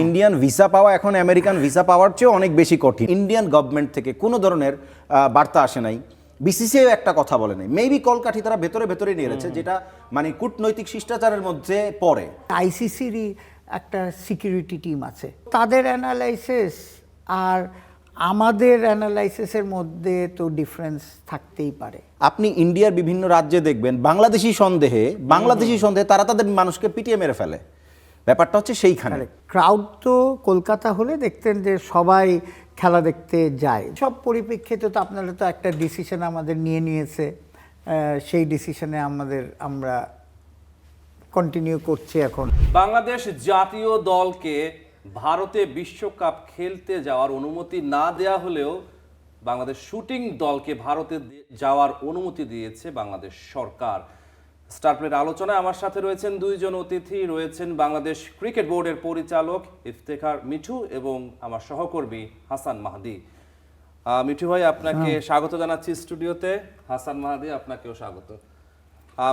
Indian visa পাওয়া এখন American visa পাওয়ার চেয়ে অনেক বেশি কঠিন। ইন্ডিয়ান গভর্নমেন্ট থেকে কোনো ধরনের বার্তা আসে নাই, বিসিসিআই একটা কথা বলে নাই, মেবি কলকাঠি তারা ভেতরে ভেতরে নিয়ে গেছে, যেটা মানে কূটনৈতিক শিষ্টাচারের মধ্যে পড়ে। আইসিসিরই একটা সিকিউরিটি টিম আছে, তাদের অ্যানালাইসিস আর আমাদের অ্যানালাইসিসের মধ্যে তো ডিফারেন্স থাকতেই পারে। আপনি ইন্ডিয়ার বিভিন্ন রাজ্যে দেখবেন বাংলাদেশি সন্দেহে তারা তাদের মানুষকে পিটিয়ে মেরে ফেলে। ব্যাপারটা হচ্ছে সেইখানে। ক্রাউড তো কলকাতা হলে দেখতেন যে সবাই খেলা দেখতে যায়। সব পরিপ্রেক্ষিতে তো আপনারা তো একটা ডিসিশন আমাদের নিয়েছে, সেই ডিসিশনে আমরা কন্টিনিউ করছি। এখন বাংলাদেশ জাতীয় দলকে ভারতে বিশ্বকাপ খেলতে যাওয়ার অনুমতি না দেয়া হলেও বাংলাদেশ শুটিং দলকে ভারতে যাওয়ার অনুমতি দিয়েছে বাংলাদেশ সরকার। স্টার প্লের আলোচনায় আমার সাথে রয়েছেন দুইজন অতিথি, রয়েছেন বাংলাদেশ ক্রিকেট বোর্ডের পরিচালক ইফতেখার মিঠু এবং আমার সহকর্মী হাসান মাহাদি। মিঠু ভাই, আপনাকে স্বাগত জানাচ্ছি স্টুডিওতে। হাসান মাহাদি, আপনাকেও স্বাগত।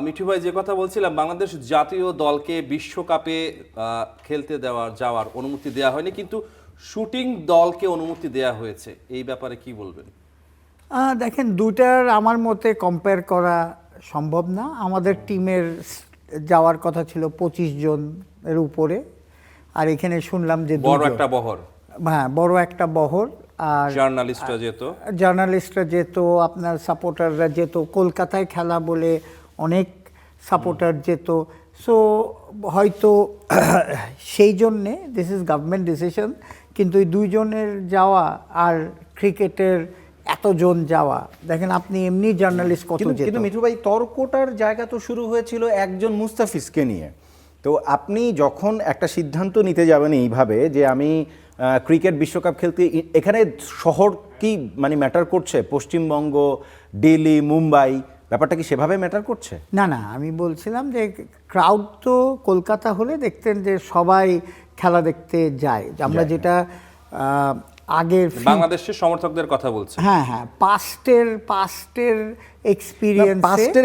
মিঠু ভাই, যে কথা বলছিলাম, বাংলাদেশ জাতীয় দলকে বিশ্বকাপে খেলতে যাওয়ার অনুমতি দেওয়া হয়নি, কিন্তু শুটিং দলকে অনুমতি দেওয়া হয়েছে। এই ব্যাপারে কি বলবেন? দেখেন, দুটার আমার মতে কম্পেয়ার করা সম্ভব না। আমাদের টিমের যাওয়ার কথা ছিল 25 জনের উপরে, আর এখানে শুনলাম যে বড় একটা বহর। হ্যাঁ, বড় একটা বহর। আর জার্নালিস্টরা যেত, আপনার সাপোর্টাররা যেত, কলকাতায় খেলা বলে অনেক সাপোর্টার যেত। সো হয়তো সেই জন্যে দিস ইজ গভর্নমেন্ট ডিসিশন, কিন্তু এই দুইজনের যাওয়া আর ক্রিকেটের এতজন যাওয়া, দেখেন আপনি এমনি জার্নালিস্ট কত যেত। কিন্তু মিঠু ভাই, তর্কটার জায়গা তো শুরু হয়েছিল একজন মুস্তাফিজকে নিয়ে। তো আপনি যখন একটা সিদ্ধান্ত নিতে যাবেন এইভাবে যে আমি ক্রিকেট বিশ্বকাপ খেলতে, এখানে শহর কি মানে ম্যাটার করছে? পশ্চিমবঙ্গ, দিল্লি, মুম্বাই, ব্যাপারটা কি সেভাবে ম্যাটার করছে? না, আমি বলছিলাম যে ক্রাউড তো কলকাতা হলে দেখতেন যে সবাই খেলা দেখতে যায়। আমরা যেটা আগের বাংলাদেশের সমর্থকদের কথা বলছি। হ্যাঁ, পাস্টের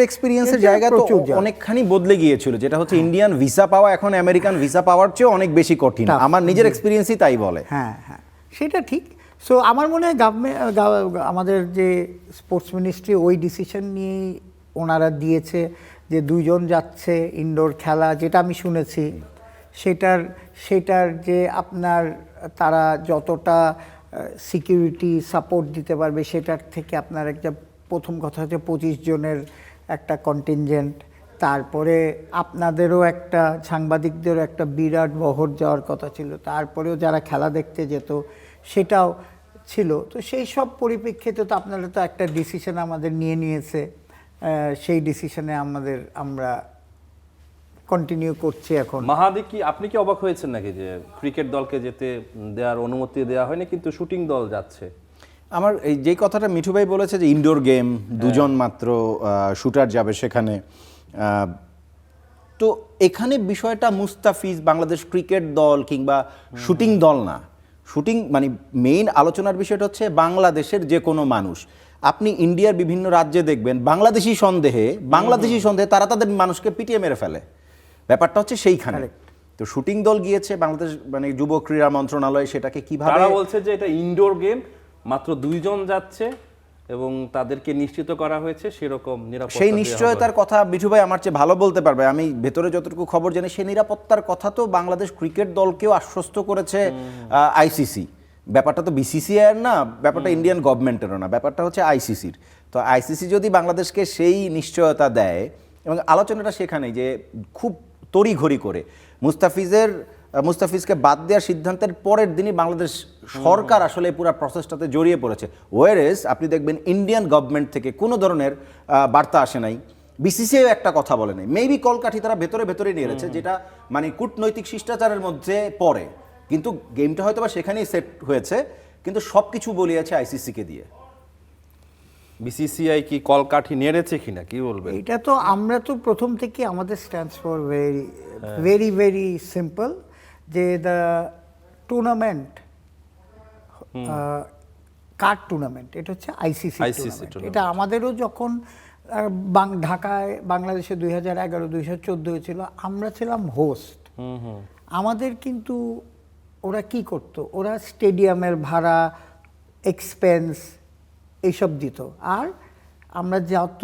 এক্সপিরিয়েন্সের জায়গা তো অনেকখানি বদলে গিয়েছিল, যেটা হচ্ছে ইন্ডিয়ান ভিসা পাওয়া এখন আমেরিকান ভিসা পাওয়ার চেয়ে অনেক বেশি কঠিন। আমার নিজের এক্সপিরিয়েন্সই তাই বলে। হ্যাঁ, সেটা ঠিক। সো আমার মনে হয় আমাদের যে স্পোর্টস মিনিস্ট্রি ওই ডিসিশন নিয়েই ওনারা দিয়েছে যে দুইজন যাচ্ছে ইনডোর খেলা, যেটা আমি শুনেছি সেটার যে আপনার তারা যতটা সিকিউরিটি সাপোর্ট দিতে পারবে, সেটার থেকে আপনার একটা প্রথম কথা হচ্ছে 25 জনের একটা কন্টিনজেন্ট, তারপরে আপনাদেরও একটা সাংবাদিকদেরও একটা বিরাট বহর যাওয়ার কথা ছিল, তারপরেও যারা খেলা দেখতে যেত সেটাও ছিল। তো সেই সব পরিপ্রেক্ষিতে তো আপনারা তো একটা ডিসিশন আমাদের নিয়েছে, সেই ডিসিশনে আমরা কন্টিনিউ করছি। এখন মাহাদি, আপনি কি অবাক হয়েছেন নাকি যে ক্রিকেট দলকে যেতে দেওয়ার অনুমতি দেওয়া হয়নি কিন্তু শুটিং দল যাচ্ছে? আমার এই যে কথাটা মিঠু ভাই বলেছে যে ইনডোর গেম, দুজন মাত্র শুটার যাবে সেখানে, তো এখানে বিষয়টা মুস্তাফিজ, বাংলাদেশ ক্রিকেট দল কিংবা শুটিং দল না। শুটিং মানে মেইন আলোচনার বিষয়টা হচ্ছে বাংলাদেশের যে কোনো মানুষ। আপনি ইন্ডিয়ার বিভিন্ন রাজ্যে দেখবেন বাংলাদেশি সন্দেহে তারা তাদের মানুষকে পিটিয়ে মেরে ফেলে। ব্যাপারটা হচ্ছে সেইখানে। তো শুটিং দল গিয়েছে, বাংলাদেশ মানে যুব ক্রীড়া মন্ত্রণালয় সেটাকে কিভাবে, তারা বলছে যে এটা ইনডোর গেম, মাত্র 2 জন যাচ্ছে এবং তাদেরকে নিশ্চিত করা হয়েছে সেরকম নিরাপত্তা। সেই নিশ্চয়তার কথা মিঠু ভাই আমার চেয়ে ভালো বলতে পারবে। আমি ভেতরে যতটুকু খবর জানি, সেই নিরাপত্তার কথা তো বাংলাদেশ ক্রিকেট দলকেও আশ্বস্ত করেছে আইসিসি। ব্যাপারটা তো বিসিসিআই এর না, ব্যাপারটা ইন্ডিয়ান গভর্নমেন্টেরও না, ব্যাপারটা হচ্ছে আইসিসির। তো আইসিসি যদি বাংলাদেশকে সেই নিশ্চয়তা দেয়, এবং আলোচনাটা সেখানেই যে খুব তড়িঘড়ি করে মুস্তাফিজকে বাদ দেওয়ার সিদ্ধান্তের পরের দিনই বাংলাদেশ সরকার আসলে পুরো প্রসেসটাতে জড়িয়ে পড়েছে। ওয়ারেস আপনি দেখবেন ইন্ডিয়ান গভর্নমেন্ট থেকে কোনো ধরনের বার্তা আসে নাই, বিসিসিআই একটা কথা বলে নাই, মেবি কলকাঠি তারা ভেতরে ভেতরে নিয়ে গেছে, যেটা মানে কূটনৈতিক শিষ্টাচারের মধ্যে পড়ে। কিন্তু গেমটা হয়তো বা সেখানেই সেট হয়েছে, কিন্তু সব কিছু বলিয়েছে আইসিসিকে দিয়ে। বিসিসিআই কি কলকাঠি নেড়েছে কিনা কি বলবেন? এটা তো আমরা তো প্রথম থেকে আমাদের stands for very very simple, যে দ্য টুর্নামেন্ট কার্ড টুর্নামেন্ট, এটা হচ্ছে আইসিসি টুর্নামেন্ট। এটা আমাদেরও যখন ঢাকায় বাংলাদেশে 2011-2014 হয়েছিল, আমরা ছিলাম হোস্ট। আমাদের কিন্তু ওরা কি করতো, ওরা স্টেডিয়ামের ভাড়া, এক্সপেন্স এইসব দিত, আর আমরা যত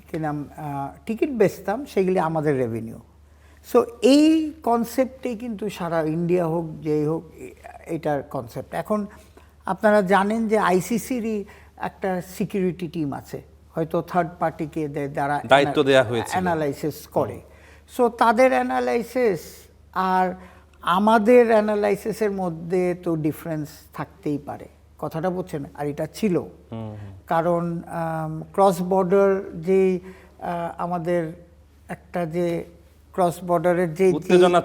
কি নাম টিকিট বেচতাম সেগুলি আমাদের রেভিনিউ। সো এই কনসেপ্টেই কিন্তু সারা ইন্ডিয়া হোক যেই হোক এটার কনসেপ্ট। এখন আপনারা জানেন যে আইসিসিরই একটা সিকিউরিটি টিম আছে, হয়তো থার্ড পার্টিকে দ্বারা দায়িত্ব দেয়া হয়েছিল, অ্যানালাইসিস করে। সো তাদের অ্যানালাইসিস আর আমাদের অ্যানালাইসিসের মধ্যে তো ডিফারেন্স থাকতেই পারে, কথাটা বুঝছেন। আর এটা ছিল কারণ ক্রস বর্ডার যে আমাদের একটা যে ক্রস বর্ডারের যে উত্তেজনা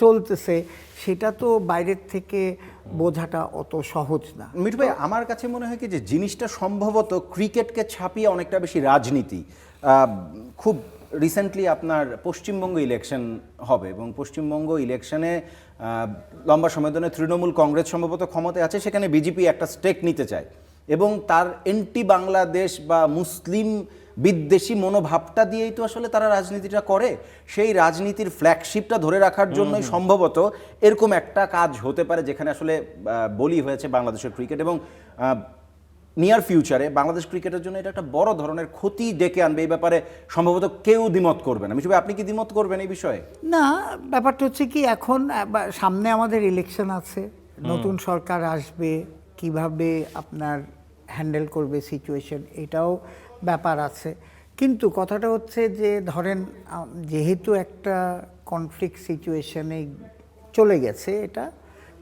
চলতেছে সেটা তো বাইরের থেকে বোঝাটা অত সহজ না। মিঠু ভাই, আমার কাছে মনে হয় কি যে জিনিসটা সম্ভবত ক্রিকেটকে ছাপিয়ে অনেকটা বেশি রাজনীতি। খুব রিসেন্টলি আপনার পশ্চিমবঙ্গ ইলেকশন হবে এবং পশ্চিমবঙ্গ ইলেকশনে লম্বা সময় ধরে তৃণমূল কংগ্রেস সম্ভবত ক্ষমতায় আছে, সেখানে বিজেপি একটা স্টেক নিতে চায় এবং তার এন্টি বাংলাদেশ বা মুসলিম বিদ্বেষী মনোভাবটা দিয়েই তো আসলে তারা রাজনীতিটা করে। সেই রাজনীতির ফ্ল্যাগশিপটা ধরে রাখার জন্যই সম্ভবত এরকম একটা কাজ হতে পারে, যেখানে আসলে বলি হয়েছে বাংলাদেশের ক্রিকেট। এবং নিয়ার ফিউচারে বাংলাদেশ ক্রিকেটের জন্য এটা একটা বড় ধরনের ক্ষতি ডেকে আনবে, এই ব্যাপারে সম্ভবত কেউ দ্বিমত করবে না। মিঠু ভাই, আপনি কি দ্বিমত করবেন এই বিষয়ে? না, ব্যাপারটা হচ্ছে কি, এখন সামনে আমাদের ইলেকশন আছে, নতুন সরকার আসবে, কিভাবে আপনার হ্যান্ডেল করবে সিচুয়েশন, এটাও ব্যাপার আছে। কিন্তু কথাটা হচ্ছে যে ধরেন যেহেতু একটা কনফ্লিক্ট সিচুয়েশনে চলে গেছে এটা,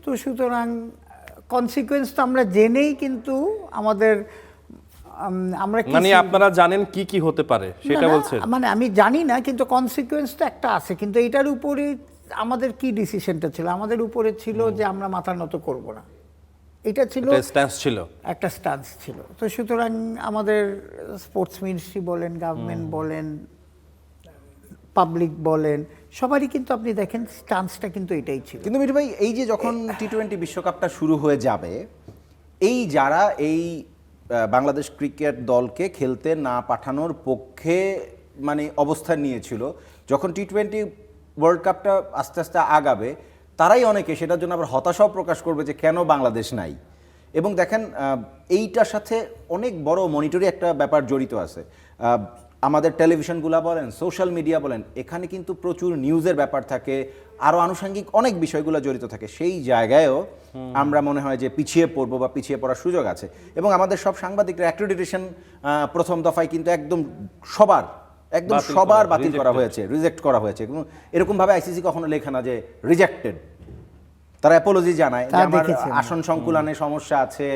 তো সুতরাং কনসিকুয়েন্স তো আমরা জেনেই কিন্তু আমাদের আমরা মানে আপনারা জানেন কি কি হতে পারে সেটা বলছেন? মানে আমি জানি না, কিন্তু কনসিকুয়েন্স তো একটা আছে। কিন্তু এটার উপরে আমাদের কি ডিসিশনটা ছিল? আমাদের উপরে ছিল যে আমরা মাথা নত করব না, এটা ছিল একটা স্ট্যান্স ছিল। তো সুতরাং আমাদের স্পোর্টস মিনিস্ট্রি বলেন, গভর্নমেন্ট বলেন, পাবলিক বলেন, সবারই কিন্তু আপনি দেখেন স্ট্যান্সটা কিন্তু এটাই ছিল। কিন্তু মিঠু ভাই, এই যে যখন টি-20 বিশ্বকাপটা শুরু হয়ে যাবে, এই যারা এই বাংলাদেশ ক্রিকেট দলকে খেলতে না পাঠানোর পক্ষে মানে অবস্থান নিয়েছিল, যখন টি-20 ওয়ার্ল্ড কাপটা আস্তে আস্তে আগাবে, তারাই অনেকে সেটার জন্য আবার হতাশাও প্রকাশ করবে যে কেন বাংলাদেশ নাই। এবং দেখেন, এইটার সাথে অনেক বড় মনিটরি একটা ব্যাপার জড়িত আছে। আমাদের টেলিভিশনগুলো বলেন, সোশ্যাল মিডিয়া বলেন, এখানে কিন্তু প্রচুর নিউজের ব্যাপার থাকে, আরও আনুষঙ্গিক অনেক বিষয়গুলো জড়িত থাকে। সেই জায়গায়ও আমরা মনে হয় যে পিছিয়ে পড়বো বা পিছিয়ে পড়ার সুযোগ আছে। এবং আমাদের সব সাংবাদিকরা অ্যাক্রেডিটেশন প্রথম দফায় কিন্তু একদম সবার বাতিল করা হয়েছে, রিজেক্ট করা হয়েছে। এবং এরকমভাবে আইসিসি কখনো লেখে না যে রিজেক্টেড, তারা অ্যাপোলজি জানায় যে আমার আসন সংকুলানে সমস্যা আছে,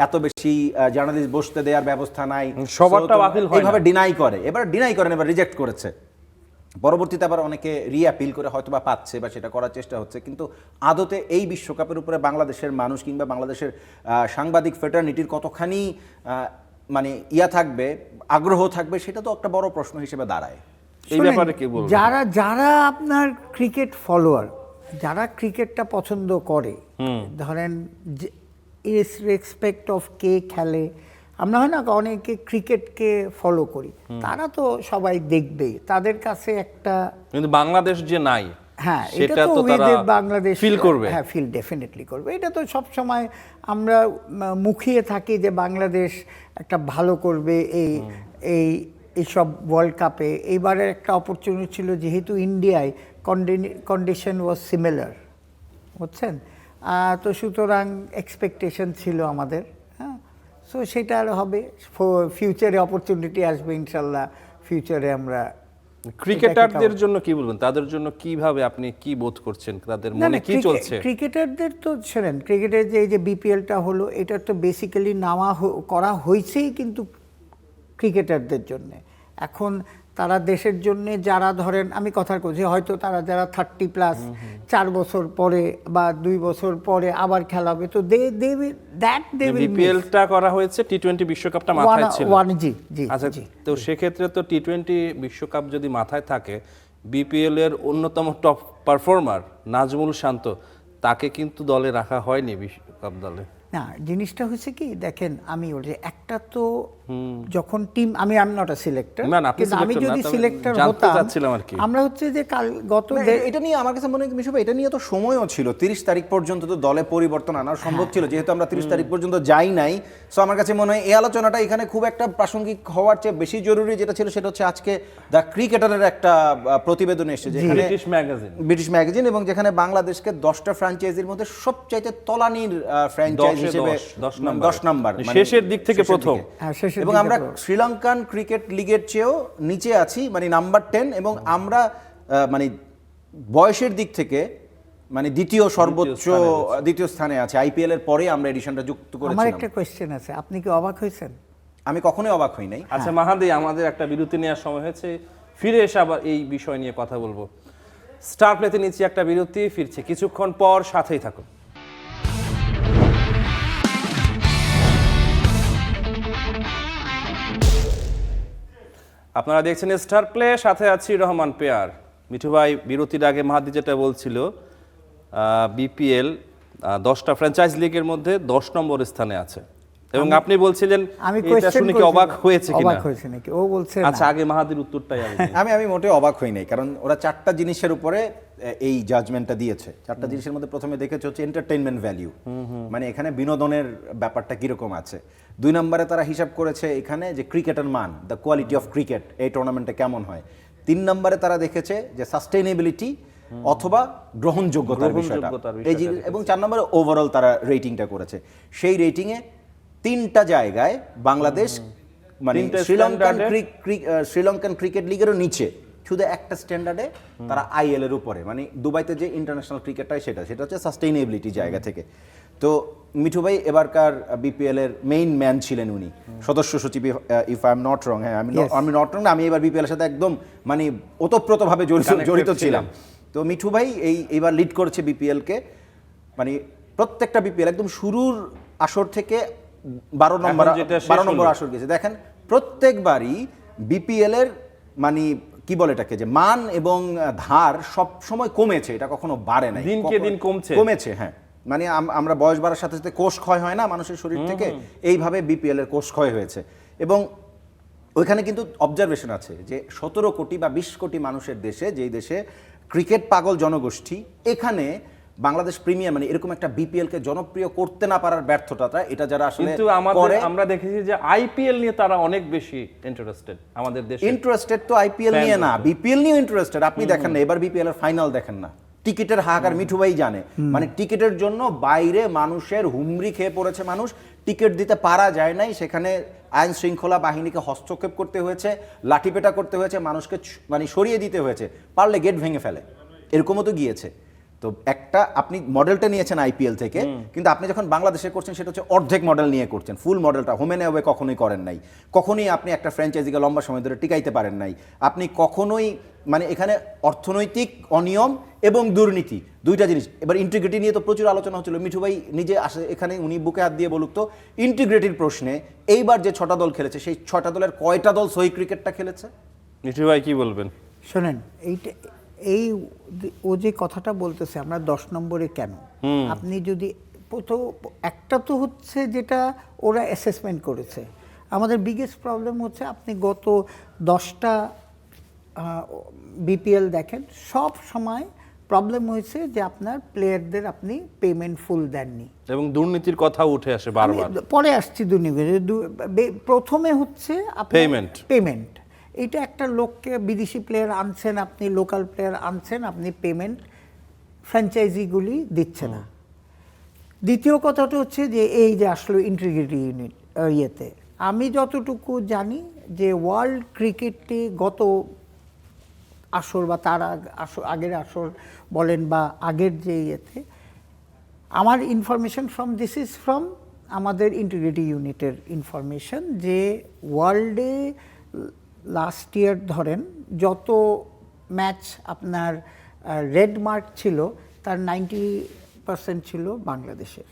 এত বেশি জার্নালিস্ট বসতে দেওয়ার ব্যবস্থা নাই, সবারটা বাতিল হয়, এইভাবে ডিনাই করে। এবার ডিনাই করেন, এবার রিজেক্ট করেছে, পরবর্তীতে আবার অনেকে রিঅ্যাপিল করে হয়তো বা পাচ্ছে বা সেটা করার চেষ্টা হচ্ছে। কিন্তু আদতে এই বিশ্বকাপের উপরে বাংলাদেশের মানুষ কিংবা বাংলাদেশের সাংবাদিক ফ্রেটার্নিটির কতখানি মানে থাকবে, আগ্রহ থাকবে, সেটা তো একটা বড় প্রশ্ন হিসেবে দাঁড়ায়। এই ব্যাপারে কি বলবো? যারা আপনার ক্রিকেট ফলোয়ার, যারা ক্রিকেটটা পছন্দ করে, ধরেন ইররেসপেক্ট অফ কে খেলে, আমরা হয় না অনেকে ক্রিকেটকে ফলো করি, তারা তো সবাই দেখবে, তাদের কাছে একটা, কিন্তু বাংলাদেশ যে নাই, হ্যাঁ, সেটা এটা তো তারা বাংলাদেশ ফিল করবে। হ্যাঁ, ফিল ডেফিনেটলি করবে। এটা তো সব সময় আমরা মুখিয়ে থাকি যে বাংলাদেশ একটা ভালো করবে এইসব ওয়ার্ল্ড কাপে। এইবারের একটা অপরচুনিটি ছিল, যেহেতু ইন্ডিয়ায় কন্ডিশন ওয়াজ সিমিলার, বুঝছেন, তো সুতরাং এক্সপেকটেশন ছিল আমাদের, হ্যাঁ। সো সেটা আর হবে, ফিউচারে অপরচুনিটি আসবে ইনশাল্লাহ, ফিউচারে আমরা। ক্রিকেটারদের জন্য কি বলবেন? তাদের জন্য কিভাবে আপনি কি বোধ করছেন, তাদের মনে কি চলছে? ক্রিকেটারদের তো শোনেন, ক্রিকেটের যে এই যে বিপিএলটা হলো, এটা তো বেসিক্যালি করা হয়েছেই কিন্তু ক্রিকেটারদের জন্য। এখন তারা দেশের জন্য যারা, ধরেন আমি কথা বলছি, হয়তো তারা যারা 30+ 4 বছর পরে বা 2 বছর পরে আবার খেলাবে, তো বিপিএলটা করা হয়েছে, টি-20 বিশ্বকাপটা মাথায় ছিল। আচ্ছা, তো সেক্ষেত্রে তো টি-20 বিশ্বকাপ যদি মাথায় থাকে, বিপিএল এর অন্যতম টপ পারফর্মার নাজমুল শান্ত, তাকে কিন্তু দলে রাখা হয়নি বিশ্বকাপ দলে। না, জিনিসটা হচ্ছে কি, দেখেন আমি বলছি, একটা তো যখন টিম আমি নট আ সিলেক্টর, না, আপনি কিন্তু আমি selector না, যদি তবে সিলেক্টর জানতে হতাম, চাচ্ছিলাম আর কি। আমরা হচ্ছে যে গত না, এটা নিয়ে আমার কাছে মনে হয় মিশু ভাই, এটা নিয়ে তো সময়ও ছিল, 30 তারিখ পর্যন্ত তো দলে পরিবর্তন আনা সম্ভব ছিল, যেহেতু আমরা 30 তারিখ পর্যন্ত যাই নাই। সো আমার কাছে মনে হয় এই আলোচনাটা এখানে খুব একটা প্রাসঙ্গিক হওয়ার চেয়ে বেশি জরুরি যেটা ছিল সেটা হচ্ছে আজকে দ্য ক্রিকেটারের একটা প্রতিবেদন এসেছে, যেখানে ব্রিটিশ ম্যাগাজিন ব্রিটিশ ম্যাগাজিন, এবং যেখানে বাংলাদেশকে 10টা ফ্র্যাঞ্চাইজির মধ্যে সবচাইতে তলানির ফ্র্যাঞ্চাইজ 10 হিসেবে 10 নাম্বার, মানে শেষের দিক থেকে প্রথম। হ্যাঁ, শেষের এবং দিকে আমরা প্রথম। শ্রীলঙ্কান ক্রিকেট লিগের চেয়েও নিচে আছি, মানে নাম্বার 10, এবং আমরা মানে বয়সের দিক থেকে মানে দ্বিতীয় সর্বোচ্চ দ্বিতীয় স্থানে আছে। আইপিএল এর পরে আমরা এডিশনটা যুক্ত আমার করেছিলাম। একটা কোয়েশ্চেন আছে, আপনি কি অবাক হয়েছেন? আমি কখনোই অবাক হই নাই। আচ্ছা মাহাদি, আমাদের একটা বিরতি নেওয়ার সময় হয়েছে, ফিরে এসে আবার এই বিষয় নিয়ে কথা বলবো। স্টার প্লেতে নিচ্ছি একটা বিরতি, ফিরছে কিছুক্ষণ পর, সাথেই থাকুন। আপনারা দেখছেন স্টার প্লে, সাথে আছি রহমান পেয়ার। মিঠু ভাই, বিরতির আগে মাহাদি যেটা বলছিল, বিপিএল 10টা ফ্র্যাঞ্চাইজ লিগের মধ্যে 10 নম্বর স্থানে আছে, এবং আপনি বলছিলেন আমি এটা কোয়েশ্চেন শুনে কি অবাক হয়েছে কিনা? অবাক হয়েছে নাকি ও বলছে না। আচ্ছা, আগে মাহাদির উত্তরটাই আমি দিই। আমি মোটেও অবাক হই নাই, কারণ ওরা 4টা জিনিসের উপরে এই জাজমেন্টটা দিয়েছে। 4টা জিনিসের মধ্যে প্রথমে দেখেছে হচ্ছে এন্টারটেইনমেন্ট ভ্যালিউ, মানে এখানে বিনোদনের ব্যাপারটা কিরকম আছে। 2 নম্বরে তারা হিসাব করেছে এখানে যে ক্রিকেটের মান, দ্য কোয়ালিটি অফ ক্রিকেট এই টুর্নামেন্টে কেমন হয়। 3 নম্বরে তারা দেখেছে যে সাস্টেইনেবিলিটি অথবা গ্রহণযোগ্যতার বিষয়টা, এই এবং 4 নম্বরে ওভারঅল তারা রেটিংটা করেছে। সেই রেটিংয়ে 3টা জায়গায় বাংলাদেশ মানে শ্রীলঙ্কান ক্রিকেট লিগেরও নিচে, শুধু একটা স্ট্যান্ডার্ডে তারা আইএল এর উপরে, মানে দুবাইতে যে ইন্টারন্যাশনাল ক্রিকেটটাই সেটা হচ্ছে সাস্টেইনেবিলিটি জায়গা থেকে। তো মিঠু ভাই এবারকার বিপিএল এর মেইন ম্যান ছিলেন উনি, সদস্য সচিব, if I am not wrong. হ্যাঁ, আমি নট রং না, আমি এবার বিপিএল এর সাথে একদম মানে ওতপ্রোতভাবে জড়িত ছিলাম। তো মিঠু ভাই এইবার লিড করেছে বিপিএল কে, মানে প্রত্যেকটা বিপিএল একদম শুরুর আসর থেকে 12 নম্বর আসর গেছে। দেখেন প্রত্যেকবারই বিপিএল এর মানে কি বলে এটাকে, যে মান এবং ধার সব সময় কমেছে, এটা কখনো বাড়ে নাই, দিনকে দিন কমেছে। হ্যাঁ, মানে আমরা বয়স বাড়ার সাথে সাথে কোষ ক্ষয় হয় না মানুষের শরীর থেকে, এইভাবে বিপিএল এর কোষ ক্ষয় হয়েছে। এবং ওইখানে কিন্তু অবজারভেশন আছে যে 17 কোটি বা 20 কোটি মানুষের দেশে, যেই দেশে ক্রিকেট পাগল জনগোষ্ঠী, এখানে বাংলাদেশ প্রিমিয়ার মানে এরকম একটা বিপিএল কে জনপ্রিয় করতে না পারার ব্যর্থতাটা, এটা যারা আসলে কিন্তু আমরা দেখেছি যে আইপিএল নিয়ে তারা অনেক বেশি ইন্টারেস্টেড। আমাদের দেশে ইন্টারেস্টেড তো আইপিএল নিয়ে না, বিপিএল নিয়ে ইন্টারেস্টেড। আপনি দেখেন না, এবার বিপিএল এর ফাইনাল দেখেন না, টিকিটের হাহাকার মিঠু ভাই জানে, মানে টিকিটের জন্য বাইরে মানুষের হুমড়ি খেয়ে পড়েছে, মানুষ টিকিট দিতে পারা যায় নাই, সেখানে আইন শৃঙ্খলা বাহিনীকে হস্তক্ষেপ করতে হয়েছে, লাঠিপেটা করতে হয়েছে, মানুষকে মানে সরিয়ে দিতে হয়েছে, পারলে গেট ভেঙে ফেলে, এরকমও তো গিয়েছে। তো একটা আপনি মডেলটা নিয়েছেন আইপিএল থেকে, কিন্তু আপনি যখন বাংলাদেশে করছেন সেটা হচ্ছে অর্ধেক মডেল নিয়ে করছেন, ফুল মডেলটা হোম এন্ড অ্যাওয়ে কখনোই করেন নাই, কখনোই আপনি একটা ফ্র্যাঞ্চাইজিকে লম্বা সময় ধরে টিকাইতে পারেন নাই, আপনি কখনোই মানে এখানে অর্থনৈতিক অনিয়ম এবং দুর্নীতি 2টা জিনিস। এবার ইন্টিগ্রিটি নিয়ে তো প্রচুর আলোচনা হচ্ছিল, মিঠু ভাই নিজে আসে এখানে, উনি বুকে হাত দিয়ে বলুক তো ইন্টিগ্রিটির প্রশ্নে এইবার যে 6টা দল খেলেছে, সেই 6টা দলের কয়টা দল সহি ক্রিকেটটা খেলেছে? মিঠু ভাই কি বলবেন? শোনেন, ও যে কথাটা বলতেছে আমরা 10 নম্বরে কেন, আপনি যদি একটা তো হচ্ছে যেটা ওরা অ্যাসেসমেন্ট করেছে, আমাদের বিগেস্ট প্রবলেম হচ্ছে আপনি গত 10টা বিপিএল দেখেন, সব সময় প্রবলেম হয়েছে যে আপনার প্লেয়ারদের আপনি পেমেন্ট ফুল দেননি, এবং দুর্নীতির কথা উঠে আসে বারবার। পরে আসছি দুর্নীতি, প্রথমে হচ্ছে পেমেন্ট। এটা একটা লোককে, বিদেশি প্লেয়ার আনছেন আপনি, লোকাল প্লেয়ার আনছেন আপনি, পেমেন্ট ফ্র্যাঞ্চাইজিগুলি দিচ্ছে না। দ্বিতীয় কথাটা হচ্ছে যে এই যে আসলে ইন্টিগ্রিটি ইউনিট ইয়েতে, আমি যতটুকু জানি যে ওয়ার্ল্ড ক্রিকেটে গত আসর বা তার আগের আসর বলেন বা আগের যে ইয়েতে, আমার ইনফরমেশন ফ্রম আমাদের ইন্টিগ্রিটি ইউনিটের ইনফরমেশন, যে ওয়ার্ল্ডে লাস্ট ইয়ার ধরেন যত ম্যাচ আপনার রেড মার্ক ছিল তার 90% ছিল বাংলাদেশের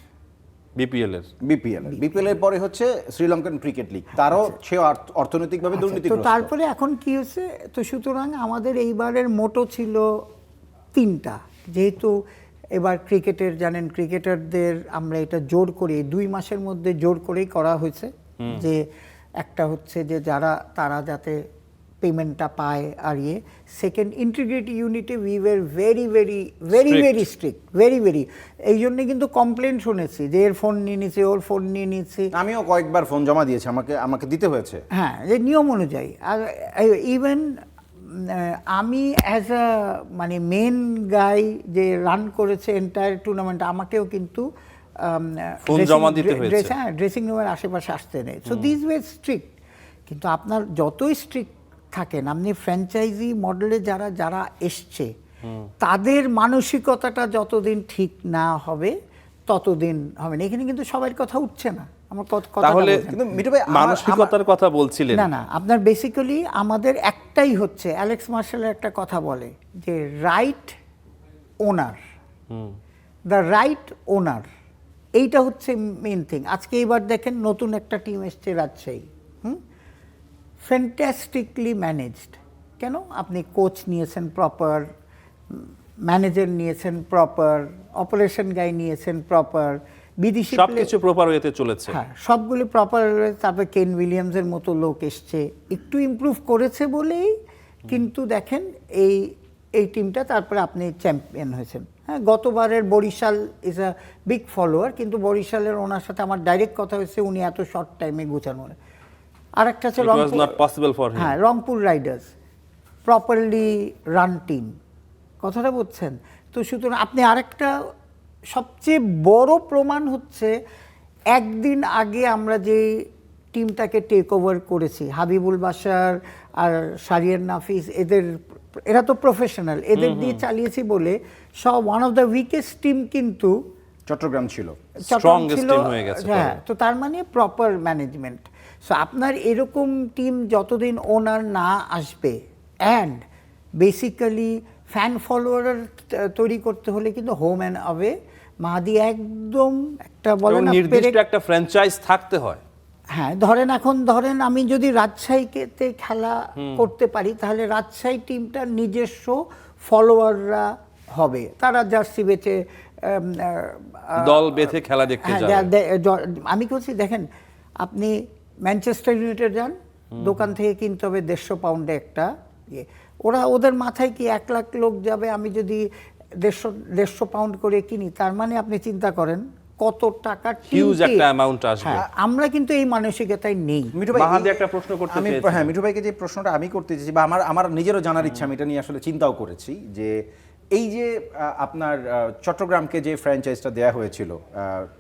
বিপিএল এর পরে হচ্ছে শ্রীলঙ্কান ক্রিকেট লিগ, তারও সে অর্থনৈতিকভাবে দুর্নীতিগ্রস্ত। তো তারপরে এখন কি হয়েছে, তো সুতরাং আমাদের এইবারের মোটো ছিল 3টা, যেহেতু এবার ক্রিকেটের জানেন ক্রিকেটারদের আমরা এটা জোর করে 2 মাসের মধ্যে জোর করেই করা হয়েছে, যে একটা হচ্ছে যে তারা যাতে পেমেন্টটা পায় আর সেকেন্ড ইন্টিগ্রিটি ইউনিটে we were very very very very strict very এই জন্যে কিন্তু কমপ্লেন শুনেছি যে এর ফোন নিয়ে নিচ্ছে, ওর ফোন নিয়ে নিচ্ছে। আমিও কয়েকবার ফোন জমা দিয়েছি, আমাকে দিতে হয়েছে। হ্যাঁ, যে নিয়ম অনুযায়ী। আর ইভেন আমি অ্যাজ আ মানে মেন গাই যে রান করেছে এন্টায়ার টুর্নামেন্ট, আমাকেও কিন্তু ফোন জমা দিতে হয়েছে। হ্যাঁ, ড্রেসিং রুমের আশেপাশে আসতে নেই। So this way strict. কিন্তু আপনার যতই স্ট্রিক্ট থাকেন, আপনি ফ্র্যাঞ্চাইজি মডেলে যারা এসছে তাদের মানসিকতাটা যতদিন ঠিক না হবে ততদিন হবে না। এখানে কিন্তু সবার কথা উঠছে না। আমার কথা তাহলে কিন্তু মিঠু ভাই মানসিকতার কথা বলছিলেন। না, আপনার বেসিক্যালি আমাদের একটাই হচ্ছে, অ্যালেক্স মার্শালের একটা কথা বলে যে রাইট ওনার, দ্য রাইট ওনার, এইটা হচ্ছে মেন থিং। আজকে এবার দেখেন নতুন একটা টিম এসছে রাজশাহী, ফ্যান্টাস্টিকলি ম্যানেজড। কেন? আপনি কোচ নিয়েছেন প্রপার, ম্যানেজার নিয়েছেন প্রপার, অপারেশন গাই নিয়েছেন প্রপার, বিদেশি সবকিছু প্রপার ওয়েতে চলেছে। হ্যাঁ, সবগুলো প্রপার। তারপরে কেন উইলিয়ামসের মতো লোক এসছে, একটু ইমপ্রুভ করেছে বলেই কিন্তু দেখেন এই টিমটা তারপরে আপনি চ্যাম্পিয়ন হয়েছেন। হ্যাঁ, গতবারের Barishal is a big follower, কিন্তু বরিশালের ওনার সাথে আমার ডাইরেক্ট কথা হয়েছে, উনি এত শর্ট টাইমে গোছানো। আর একটা হচ্ছে হ্যাঁ, Rangpur Riders, properly run team, কথাটা বলছেন। তো সুতরাং আপনি আরেকটা সবচেয়ে বড় প্রমাণ হচ্ছে, একদিন আগে আমরা যে টিমটাকে টেক ওভার করেছি, হাবিবুল বাশার আর শারিয়ার নাফিস, এরা তো প্রফেশনাল, এদের দিয়ে চালিয়েছি বলে সব one of the weakest team কিন্তু চট্টগ্রাম ছিল। হ্যাঁ, তো তার মানে প্রপার ম্যানেজমেন্ট। সো আপনার এরকম টিম যতদিন ওনার না আসবে, অ্যান্ড বেসিক্যালি ফ্যান ফলোয়ার তৈরি করতে হলে কিন্তু হোম অ্যান্ড অ্যাওয়ে মাহাদি একদম একটা বলেন নির্দিষ্ট একটা ফ্র্যাঞ্চাইজ থাকতে হয়। হ্যাঁ, ধরেন আমি যদি রাজশাহীতে খেলা করতে পারি, তাহলে রাজশাহী টিমটার নিজস্ব ফলোয়াররা হবে, তারা জার্সি বেচে দল বেঁধে খেলা দেখতে যাবে। আমি বলছি দেখেন, আপনি ম্যানচেস্টার ইউনাইটেড যান, দোকান থেকে কিনতে হবে 150 পাউন্ডে একটা ইয়ে। ওদের মাথায় কি 1 লাখ লোক যাবে, আমি যদি 150 পাউন্ড করে কিনি, তার মানে আপনি চিন্তা করেন কত টাকা, হিউজ একটা অ্যামাউন্ট আসবে। আমরা কিন্তু এই মানসিকতায় নেই। মিঠু ভাই, মাহাদি একটা প্রশ্ন করতে চেয়েছি। হ্যাঁ, মিঠু ভাইকে যে প্রশ্নটা আমি করতে চেয়েছি, বা আমার নিজেরও জানার ইচ্ছা, আমি এটা নিয়ে আসলে চিন্তাও করেছি, যে এই যে আপনার চট্টগ্রামকে যে ফ্র্যাঞ্চাইজটা দেওয়া হয়েছিল,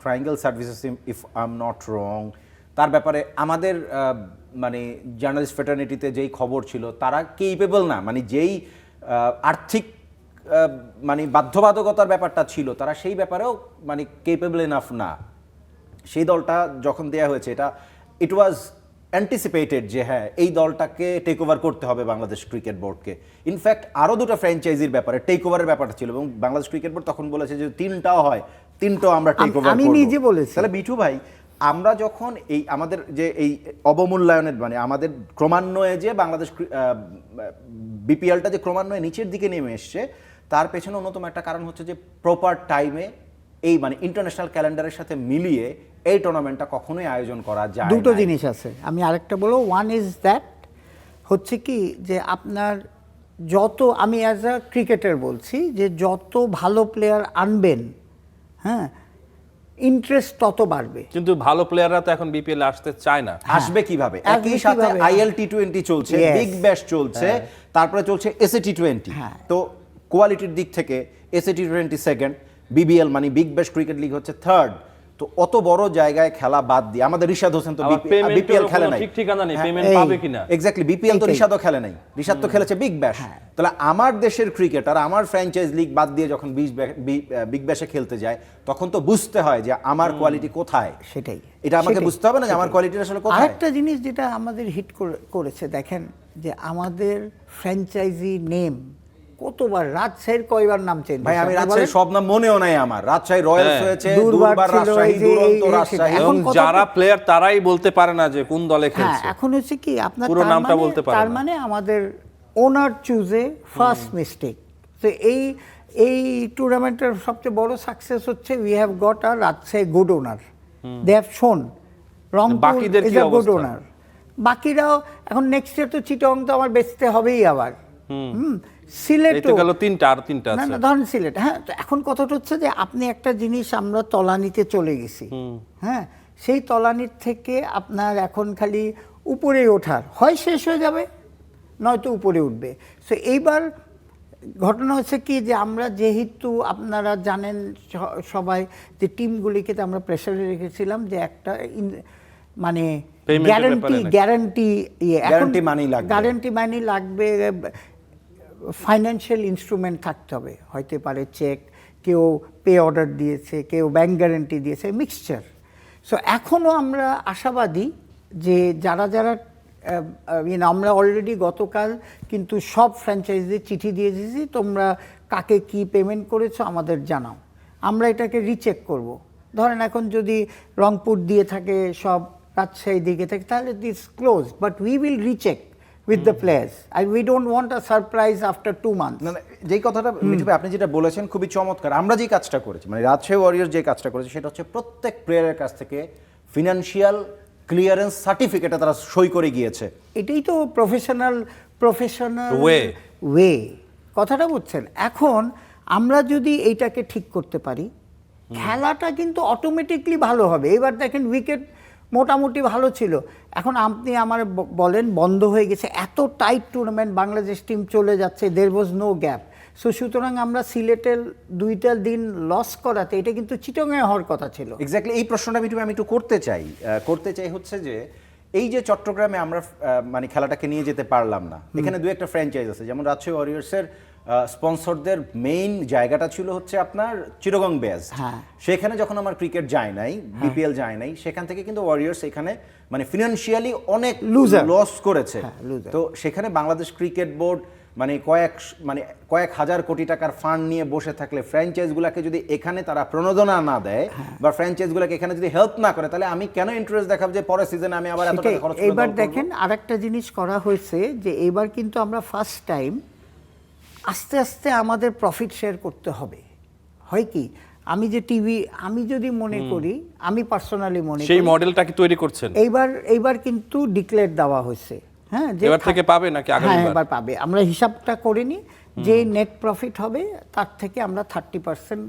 triangle services if I am not wrong, তার ব্যাপারে আমাদের মানে জার্নালিস্ট ফ্রেটার্নিটিতে যেই খবর ছিল, তারা কেপেবল না, মানে যেই আর্থিক মানে বাধ্যবাধকতার ব্যাপারটা ছিল, তারা সেই ব্যাপারেও মানে কেপেবল এনাফ না। সেই দলটা যখন দেয়া হয়েছে, ইট ওয়াজ অ্যান্টিসিপেটেড যে হ্যাঁ, এই দলটাকে টেক ওভার করতে হবে বাংলাদেশ ক্রিকেট বোর্ডকে। ইনফ্যাক্ট আরও 2টা ফ্র্যাঞ্চাইজির ব্যাপারে টেক ওভারের ব্যাপারটা ছিল, এবং বাংলাদেশ ক্রিকেট বোর্ড তখন বলেছে যে 3টাও হয়, 3টাও আমরা টেক ওভার করব। আমি নিজে বলেছি। তাহলে মিঠু ভাই, আমরা যখন এই আমাদের যে এই অবমূল্যায়নের, মানে আমাদের ক্রমান্বয়ে যে বাংলাদেশ বিপিএলটা যে ক্রমান্বয়ে নিচের দিকে নেমে এসছে, তার পেছনে অন্যতম একটা কারণ হচ্ছে যে প্রপার টাইমে এই মানে ইন্টারন্যাশনাল ক্যালেন্ডারের সাথে মিলিয়ে এই টুর্নামেন্টটা কখনোই আয়োজন করা যায় না। দুটো জিনিস আছে, আমি আরেকটা বলবো। ওয়ান ইজ দ্যাট হচ্ছে কি, যে আপনার যত, আমি অ্যাজ আ ক্রিকেটার বলছি, যে যত ভালো প্লেয়ার আনবেন, হ্যাঁ, ইন্টারেস্ট তত বাড়বে। কিন্তু ভালো প্লেয়াররা তো এখন বিপিএল আসতে চায় না। আসবে কিভাবে? একই সাথে আইএল টি20 চলছে, বিগ ব্যাশ চলছে, তারপরে চলছে এসএ টি20। তো কোয়ালিটির দিক থেকে এসএ টি20 সেকেন্ড, বিবিএল মানে বিগ ব্যাশ ক্রিকেট লিগ হচ্ছে থার্ড। তো অত বড় জায়গায় খেলা বাদ দিয়ে আমাদের রিশাদ হোসেন তো বিপিএল খেলে নাই, ঠিক ঠিকানা নেই পেমেন্ট পাবে কিনা। এক্স্যাক্টলি, বিপিএল তো রিশাদও খেলে নাই, রিশাদ তো খেলেছে বিগ ব্যাশ। তাহলে আমার দেশের ক্রিকেটার আমার ফ্র্যাঞ্চাইজ লিগ বাদ দিয়ে যখন বিগ ব্যাশে খেলতে যায়, তখন তো বুঝতে হয় যে আমার কোয়ালিটি কোথায়। সেটাই, এটা আমাকে বুঝতে হবে না যে আমার কোয়ালিটি আসলে কোথায়। আরেকটা জিনিস যেটা আমাদের হিট করেছে, দেখেন যে আমাদের ফ্র্যাঞ্চাইজি নেম কতবার, রাজশাহীর কয়বার নাম চেঞ্জ। ভাই, আমি রাজশাহীর সব নাম মনেও নাই আমার। রাজশাহী রয়্যালস হয়েছে, দুর্বার রাজশাহী, দুরন্ত রাজশাহী। এবং যারা প্লেয়ার তারাই বলতে পারে না যে কোন দলে খেলছে। এখন হচ্ছে কি, আপনার পুরো নামটা বলতে পারে না। তার মানে আমাদের ওনার চুজে ফার্স্ট মিস্টেক। তো এই টুর্নামেন্টের সবচেয়ে বড় সাকসেস হচ্ছে we have got a Rajshahi good owner. They have shown Rangpur is a good owner. বাকিরাও এখন নেক্সট ইয়ার তো চিটং তো আমার বেচতে হবেই আবার। সিলেট এই তো গেল তিনটা, আর তিনটা না আছে। না ধরেন সিলেট, হ্যাঁ, তো এখন কথাটা হচ্ছে যে আপনি একটা জিনিস আমরা তলানিতে চলে গেছি, হ্যাঁ, সেই তলানির থেকে আপনার এখন খালি উপরে ওঠার, হয় শেষ হয়ে যাবে নয়তো উপরে উঠবে। সো এইবার ঘটনা হচ্ছে কি যে আমরা যেহেতু আপনারা জানেন সবাই যে টিমগুলিকে তো আমরা প্রেসারে রেখেছিলাম যে একটা মানে Payment এর ব্যাপারে নাকি? গ্যারান্টি Guarantee money লাগবে। গ্যারান্টি মানি লাগবে, ফাইন্যান্সিয়াল ইনস্ট্রুমেন্ট থাকতে হবে, হইতে পারে চেক, কেউ পে অর্ডার দিয়েছে, কেউ ব্যাংক গ্যারান্টি দিয়েছে, মিক্সচার। সো এখনও আমরা আশাবাদী যে যারা যারা আমরা অলরেডি গতকাল কিন্তু সব ফ্র্যাঞ্চাইজিদের চিঠি দিয়ে দিয়েছি, তোমরা কাকে কি পেমেন্ট করেছো আমাদের জানাও, আমরা এটাকে রিচেক করব। ধরেন এখন যদি রংপুর দিয়ে থাকে, সব রাজশাহী দিকে থাকে, তাহলে this close, but we will recheck with the players. We don't want a surprise after 2 months. না না, যেই কথাটা মিঠু ভাই আপনি যেটা বলেছেন খুবই চমৎকার। আমরা যে কাজটা করেছি, মানে রাজশাহী ওয়ারিয়র্স যে কাজটা করেছে, সেটা হচ্ছে প্রত্যেক প্লেয়ারের কাছ থেকে ফিনান্সিয়াল ক্লিয়ারেন্স সার্টিফিকেটে তারা সই করে গিয়েছে। এটাই তো প্রফেশনাল Way. ওয়ে, কথাটা বুঝছেন। এখন আমরা যদি এইটাকে ঠিক করতে পারি, খেলাটা কিন্তু অটোমেটিকলি ভালো হবে। এবার দেখেন উইকেট মোটামুটি ভালো ছিল, এখন আপনি আমার বলেন বন্ধ হয়ে গেছে, এত টাইট টুর্নামেন্ট, বাংলাদেশ টিম চলে যাচ্ছে, দের ওয়াজ নো গ্যাপ। সো সুতরাং আমরা সিলেটের 2টা দিন লস করাতে, এটা কিন্তু চিটংয়ে হওয়ার কথা ছিল। এক্স্যাক্টলি এই প্রশ্নটা মিঠু ভাই আমি একটু করতে চাই হচ্ছে যে এই যে চট্টগ্রামে আমরা মানে খেলাটাকে নিয়ে যেতে পারলাম না, এখানে দু একটা ফ্র্যাঞ্চাইজ আছে, যেমন রাজশাহী ওয়ারিয়র্সের স্পন্সরদের মেইন জায়গাটা ছিল হচ্ছে আপনার চিটাগং বেস। হ্যাঁ। সেখানে যখন আমার ক্রিকেট যায় নাই, বিপিএল যায় নাই, সেখান থেকে কিন্তু ওয়ারিয়র্স এখানে মানে ফিনান্সিয়ালি অনেক Loser। লস করেছে। হ্যাঁ, loser। তো সেখানে বাংলাদেশ ক্রিকেট বোর্ড মানে কয়েক হাজার কোটি টাকার ফান্ড নিয়ে বসে থাকলে, ফ্র্যাঞ্চাইজগুলোকে যদি এখানে তারা প্রণোদনা না দেয় বা ফ্র্যাঞ্চাইজগুলোকে এখানে যদি হেল্প না করে, তাহলে আমি কেন ইন্টারেস্ট দেখাবো যে পরের সিজনে আমি আবার এত টাকা খরচ করে এবার দল করবো? দেখেন আরেকটা জিনিস করা হয়েছে যে এবার কিন্তু আমরা ফার্স্ট টাইম আস্তে আস্তে আমাদের প্রফিট শেয়ার করতে হবে। হয় কি, আমি যদি মনে করি, আমি পার্সোনালি মনে সেই করি মডেলটা কি তৈরি করছেন? এইবার কিন্তু ডিক্লেয়ার দেওয়া হয়েছে, হ্যাঁ, যে এবার থেকে পাবে নাকি হ্যাঁ আগামীবার? এবার পাবে। আমরা হিসাবটা করিনি, যে নেট প্রফিট হবে তার থেকে আমরা 30%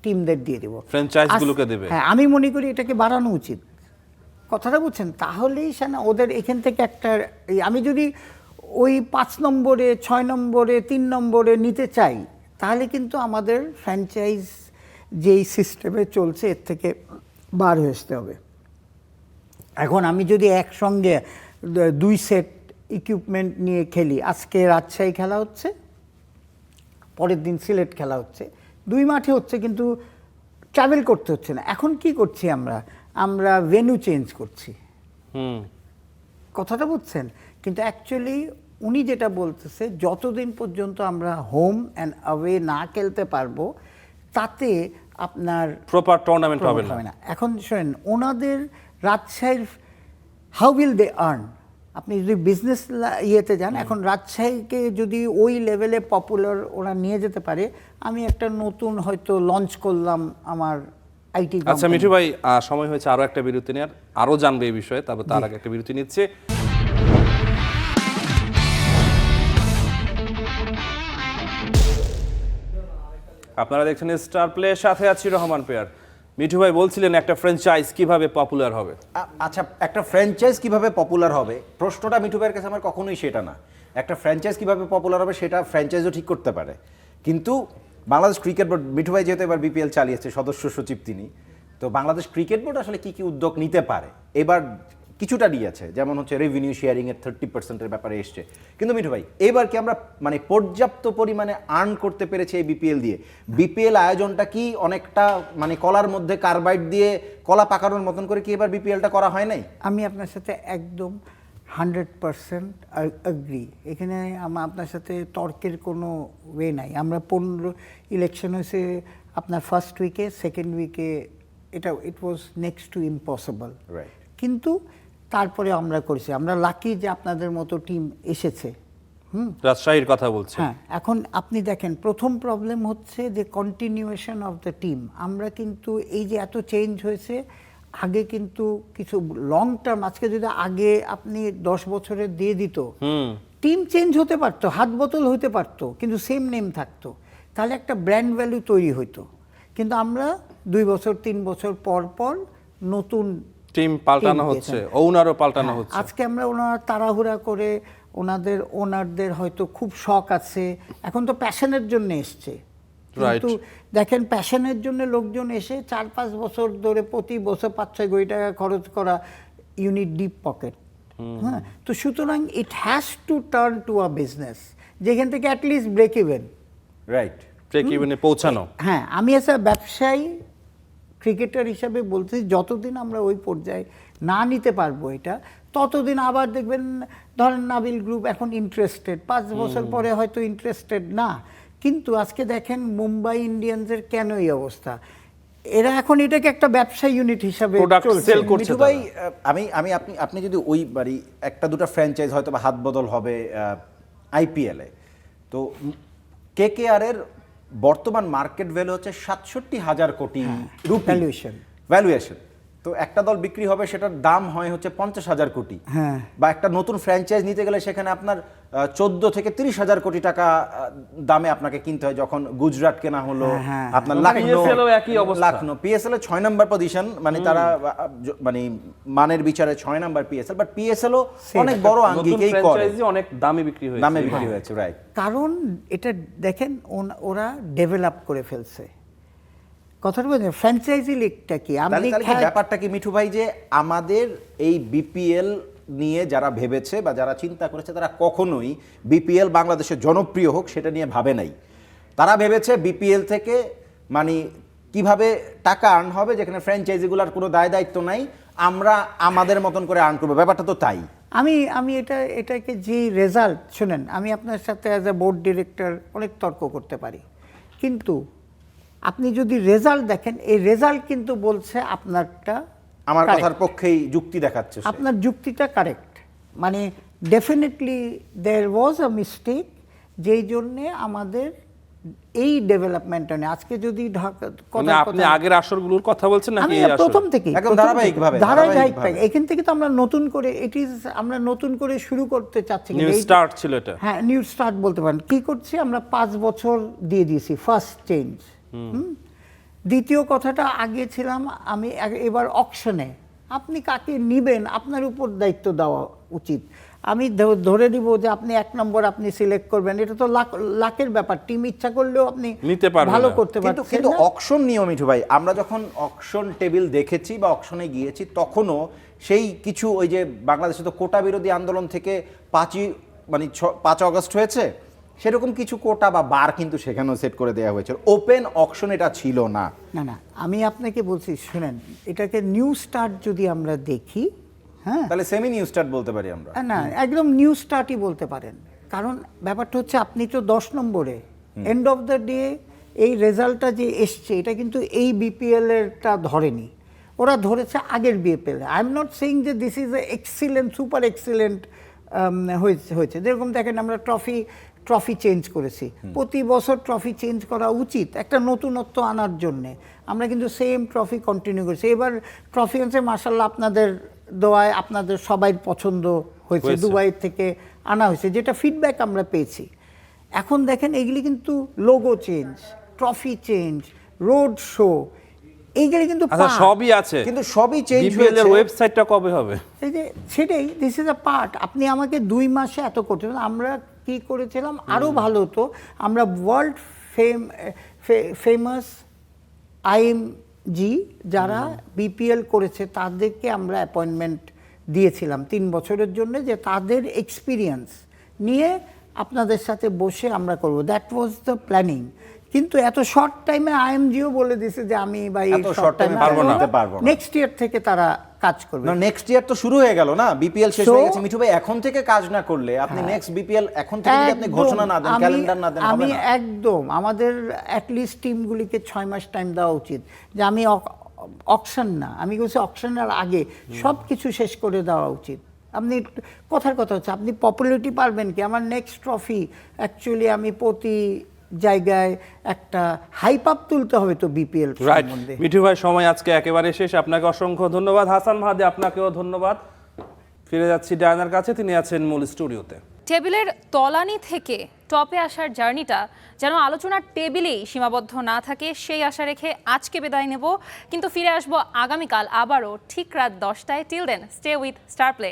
টিমদের দিয়ে দেবো, ফ্র্যাঞ্চাইজগুলোকে দেবে। হ্যাঁ, আমি মনে করি এটাকে বাড়ানো উচিত। কথাটা বুঝছেন, তাহলেই না ওদের এখান থেকে একটা, আমি যদি ওই 5 নম্বরে 6 নম্বরে 3 নম্বরে নিতে চাই, তাহলে কিন্তু আমাদের ফ্র্যাঞ্চাইজ যেই সিস্টেমে চলছে এর থেকে বার হয়ে আসতে হবে। এখন আমি যদি একসঙ্গে 2 সেট ইকুইপমেন্ট নিয়ে খেলি, আজকে রাজশাহী খেলা হচ্ছে, পরের দিন সিলেট খেলা হচ্ছে, 2 মাঠে হচ্ছে, কিন্তু ট্রাভেল করতে হচ্ছে না। এখন কি করছি আমরা ভেন্যু চেঞ্জ করছি, কথাটা বুঝছেন। কিন্তু অ্যাকচুয়ালি উনি যেটা বলতেছে, যতদিন পর্যন্ত আমরা হোম অ্যান্ড অ্যাওয়ে না খেলতে পারবো, তাতে আপনার প্রপার টুর্নামেন্ট হবে না। হবে না। এখন শোনেন, ওনাদের রাজশাহীর হাউ উইল দে আর্ন, আপনি যদি বিজনেস ইয়েতে যান, এখন রাজশাহীকে যদি ওই লেভেলে পপুলার ওরা নিয়ে যেতে পারে, আমি একটা নতুন হয়তো লঞ্চ করলাম আমার আইটি। আচ্ছা মিঠু ভাই, সময় হয়েছে আরো একটা বিরতি নেওয়ার, আরো জানবে এই বিষয়ে, তবে তার আগে একটা বিরতি নিচ্ছে। আপনারা দেখছেন স্টার প্লে, সাথে আছি রহমান পেয়ার। মিঠু ভাই বলছিলেন একটা ফ্র্যাঞ্চাইজ কিভাবে পপুলার হবে। আচ্ছা, একটা ফ্র্যাঞ্চাইজ কিভাবে পপুলার হবে, প্রশ্নটা মিঠু ভাইয়ের কাছে আমার কখনোই সেটা না। একটা ফ্র্যাঞ্চাইজ কিভাবে পপুলার হবে সেটা ফ্র্যাঞ্চাইজও ঠিক করতে পারে, কিন্তু বাংলাদেশ ক্রিকেট বোর্ড, মিঠু ভাই যেহেতু এবার বিপিএল চালিয়েছে, সদস্য সচিব তিনি, তো বাংলাদেশ ক্রিকেট বোর্ড আসলে কি কি উদ্যোগ নিতে পারে, এবার কিছুটা নিয়েছে, যেমন হচ্ছে রেভিনিউ শেয়ারিংয়ের 30%-এর ব্যাপারে এসছে। কিন্তু মিঠু ভাই, এবার কি আমরা মানে পর্যাপ্ত পরিমাণে আর্ন করতে পেরেছি এই বিপিএল দিয়ে? বিপিএল আয়োজনটা কি অনেকটা মানে কলার মধ্যে কার্বাইড দিয়ে কলা পাকানোর মতন করে কি এবার বিপিএলটা করা হয় নাই? আমি আপনার সাথে একদম 100% অ্যাগ্রি। এখানে আপনার সাথে তর্কের কোনো ওয়ে নাই। আমরা 15 ইলেকশন হয়েছে আপনার ফার্স্ট উইকে, সেকেন্ড উইকে, ইট ওয়াজ নেক্সট টু ইম্পসিবল, রাইট। কিন্তু তারপরে আমরা করেছি। আমরা লাকি যে আপনাদের মতো টিম এসেছে। রাজশাহীর কথা বলছে। হ্যাঁ, এখন আপনি দেখেন, প্রথম প্রবলেম হচ্ছে যে কন্টিনিউয়েশন অফ দ্য টিম। আমরা কিন্তু এই যে এত চেঞ্জ হয়েছে, আগে কিন্তু কিছু লং টার্ম, আজকে যদি আগে আপনি 10 বছরের দিয়ে দিত, টিম চেঞ্জ হতে পারতো, হাত বোতল হতে পারতো, কিন্তু সেম নেম থাকতো, তাহলে একটা ব্র্যান্ড ভ্যালু তৈরি হতো। কিন্তু আমরা 2 বছর 3 বছর পর পর নতুন টিম পাল্টানো হচ্ছে, ওনারও পাল্টানো হচ্ছে। আজকে আমরা ওনারা তাড়াহুড়া করে ওনাদের ওনারদের হয়তো খুব শখ আছে, এখন তো প্যাশনের জন্য এসছে, কিন্তু দেখেন প্যাশনের জন্য লোকজন এসে 4-5 বছর ধরে প্রতি বছর 5-6 কোটি টাকা খরচ করা, ইউনিট ডিপ পকেট। হ্যাঁ, তো সুতরাং it has to turn to a business যেখান থেকে at least break even. Right, break ইভেনে পৌঁছানো। হ্যাঁ, আমি এসে ব্যবসায়ী ক্রিকেটার হিসাবে বলছি, যতদিন আমরা ওই পর্যায়ে না নিতে পারবো এটা, ততদিন আবার দেখবেন ধরেন নাবিল গ্রুপ এখন ইন্টারেস্টেড, 5 বছর পরে হয়তো ইন্টারেস্টেড না, কিন্তু আজকে দেখেন মুম্বাই ইন্ডিয়ান্সের কেন এই অবস্থা, এরা এখন এটাকে একটা ব্যবসা ইউনিট হিসাবে চলছে। মিঠু ভাই, আপনি যদি ওই বাড়ি একটা দুটো ফ্র্যাঞ্চাইজ হয়তো বা হাত বদল হবে আইপিএলে, তো কেকেআর এর বর্তমান মার্কেট ভ্যালু হচ্ছে 67,000 কোটি রুপি ভ্যালুয়েশন। তো একটা দল বিক্রি হবে, সেটার দাম হয় হচ্ছে 50,000 কোটি। বা একটা নতুন ফ্র্যাঞ্চাইজ নিতে গেলে সেখানে আপনার 14 থেকে 30,000 কোটি টাকা দামে আপনাকে কিনতে হয়। যখন গুজরাট কেনা হলো, আপনার লাখনৌ পিএসএল এ 6 নম্বর পজিশন, মানে তারা মানে মানের বিচারে 6 নম্বর পিএসএল, বাট পিএসএল ও অনেক বড় আঙ্গিকেই করে, অনেক দামে বিক্রি হয়েছে। রাইট, কারণ এটা দেখেন ওরা ডেভেলপ করে ফেলছে। কথাটা বলছেন ফ্র্যাঞ্চাইজি লিগটা কি, ব্যাপারটা কি মিঠু ভাই, যে আমাদের এই বিপিএল নিয়ে যারা ভেবেছে বা যারা চিন্তা করেছে, তারা কখনোই বিপিএল বাংলাদেশের জনপ্রিয় হোক সেটা নিয়ে ভাবে নাই। তারা ভেবেছে বিপিএল থেকে মানে কিভাবে টাকা আর্ন হবে, যেখানে ফ্র্যাঞ্চাইজিগুলোর কোনো দায় দায়িত্ব নাই, আমরা আমাদের মতন করে আর্ন করবো, ব্যাপারটা তো তাই। আমি এটাকে যে রেজাল্ট, শুনেন, আমি আপনার সাথে অ্যাজ এ বোর্ড ডিরেক্টর অনেক তর্ক করতে পারি, কিন্তু আপনি যদি রেজাল্ট দেখেন, এই রেজাল্ট কিন্তু বলছে আপনারটা, আমার কথার পক্ষেই যুক্তি দেখাচ্ছে, আপনার যুক্তিটা কারেক্ট। মানে definitely there was a mistake, যেই জন্যে আমাদের এই ডেভেলপমেন্টটা নেই। আজকে যদি আপনি আগের আসরগুলোর কথা বলছেন নাকি এই আসর? প্রথম থেকে একদম ধারাবাহিকভাবে এখান থেকে তো আমরা নতুন করে আমরা নতুন করে শুরু করতে চাচ্ছি। নিউ স্টার্ট ছিল এটা। হ্যাঁ, নিউ স্টার্ট বলতে পারেন। কি করছি আমরা, 5 বছর দিয়ে দিয়েছি, ফার্স্ট চেঞ্জ। দ্বিতীয় কথাটা, আগে ছিলাম আমি, এবার অকশনে আপনি কাকে নিবেন আপনার উপর দায়িত্ব দেওয়া উচিত। আমি ধরে দিব যে আপনি 1 নম্বর আপনি সিলেক্ট করবেন, এটা তো লাখের ব্যাপার, টিম ইচ্ছা করলেও আপনি নিতে পারবেন, ভালো করতে পারবেন। কিন্তু অকশন নিয়ম মিঠু ভাই, আমরা যখন অকশন টেবিল দেখেছি বা অকশনে গিয়েছি, তখনও সেই কিছু ওই যে বাংলাদেশে তো কোটা বিরোধী আন্দোলন থেকে 5 আগস্ট হয়েছে, সেরকম কিছু কোটা বা বার কিন্তু সেখানেও সেট করে দেওয়া হয়েছে। ওপেন অকশন এটা ছিল না। না, আমি আপনাকে বলছি, শুনেন, এটাকে নিউ স্টার্ট যদি আমরা দেখি, হ্যাঁ, তাহলে সেমি নিউ স্টার্ট বলতে পারি আমরা। না, একদম নিউ স্টার্টই বলতে পারেন। কারণ ব্যাপারটা হচ্ছে, আপনি তো 10 নম্বরে, এন্ড অফ দ্য ডে এই রেজাল্টটা যে এসছে, এটা কিন্তু এই বিপিএল এরটা ধরেনি, ওরা ধরেছে আগের BPL. I am not saying যে this is a excellent, super excellent হয়েছে। যেরকম দেখেন আমরা ট্রফি চেঞ্জ করেছি, প্রতি বছর ট্রফি চেঞ্জ করা উচিত একটা নতুনত্ব আনার জন্যে। আমরা কিন্তু সেম ট্রফি কন্টিনিউ করেছি। এবার ট্রফি হচ্ছে মাশাআল্লাহ আপনাদের দোয়ায়, আপনাদের সবাই পছন্দ হয়েছে, দুবাই থেকে আনা হয়েছে, যেটা ফিডব্যাক আমরা পেয়েছি। এখন দেখেন এগুলি কিন্তু logo change, trophy change, road show, এইগুলি কিন্তু সবই আছে, কিন্তু সবই চেঞ্জ হয়েছে। বিপিএল এর ওয়েবসাইটটা কবে হবে? এই যে সেটাই, দিস ইজ আ পার্ট। আপনি আমাকে 2 মাসে এত করতে, আমরা কি করেছিলাম আরো ভালো হতো, আমরা ওয়ার্ল্ড ফেমাস আইএমজি যারা বিপিএল করেছে তাদেরকে আমরা অ্যাপয়েন্টমেন্ট দিয়েছিলাম 3 বছরের জন্য, যে তাদের এক্সপিরিয়েন্স নিয়ে আপনাদের সাথে বসে আমরা করব। That was the planning. কিন্তু এত শর্ট টাইমে আইএমজিও বলে দিয়েছে যে আমি শর্ট টাইমে পারবো না। নেক্সট ইয়ার থেকে তারা কাজ করবে। না, নেক্সট ইয়ার তো শুরু হয়ে গেল না, বিপিএল শেষ হয়ে গেছে। মিঠু ভাই, এখন থেকে কাজ না করলে আপনি নেক্সট বিপিএল এখন থেকে যদি আপনি ঘোষণা না দেন, ক্যালেন্ডার না দেন, হবে না। আমি একদম, আমাদের অ্যাটলিস্ট টিমগুলিকে 6 মাস টাইম দেওয়া উচিত, যে আমি অকশন না, আমি বলছি অকশনের আগে সব কিছু শেষ করে দেওয়া উচিত। আপনি কথার কথা হচ্ছে, আপনি পপুলারিটি পারবেন কি? আমার নেক্সট ট্রফি অ্যাকচুয়ালি আমি প্রতি জায়গায় একটা হাইপ আপ তুলতে হবে তো বিপিএল রাইট সম্বন্ধে। মিঠু ভাই, সময় আজকে একেবারে শেষ। আপনাকে অসংখ্য ধন্যবাদ। হাসান মাহাদি, আপনাকেও ধন্যবাদ। ফিরে যাচ্ছি ডায়নার কাছে, তিনি আছেন মূল স্টুডিওতে। টেবিলের তলানি থেকে টপে আসার জার্নিটা যেন আলোচনার টেবিলেই সীমাবদ্ধ না থাকে, সেই আশা রেখে আজকে বিদায় নেব, কিন্তু ফিরে আসবো আগামীকাল আবারও ঠিক রাত 10টায়। Till then, stay with Star play.